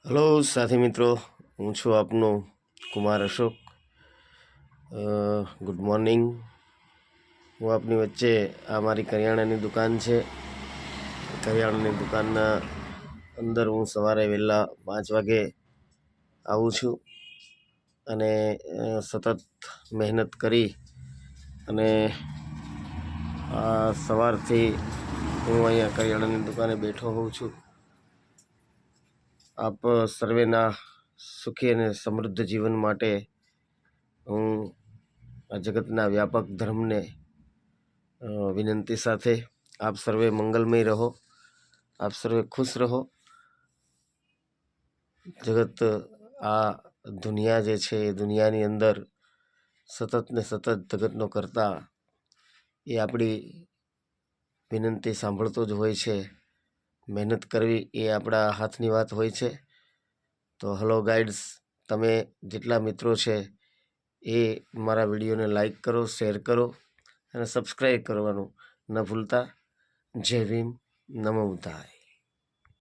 Hello સાથી મિત્રો, હું છું આપનો કુમાર અશોક. Good morning. હું આપની વચ્ચે આ મારી કરિયાણાની દુકાન છે. કરિયાણાની દુકાનના અંદર હું સવારે વહેલા 5 વાગે આવું છું અને સતત મહેનત કરી અને સવારથી હું અહીંયા કરિયાણાની દુકાને બેઠો હોઉં છું. આપ સર્વેના સુખી અને સમૃદ્ધ જીવન માટે હું આ જગતના વ્યાપક ધર્મને વિનંતી સાથે આપ સર્વે મંગલમય રહો, આપ સર્વે ખુશ રહો. જગત આ દુનિયા જે છે એ દુનિયાની અંદર સતત ને સતત જગતનો કરતા એ આપણી વિનંતી સાંભળતો જ હોય છે. મહેનત કરવી એ આપણા હાથની વાત હોય છે. તો હલો ગાઈડ્સ, તમે જેટલા મિત્રો છે એ મારા વિડીયોને લાઈક કરો, શેર કરો અને સબસ્ક્રાઈબ કરવાનું ન ભૂલતા. જય ભીમ, નમો બુદ્ધાય.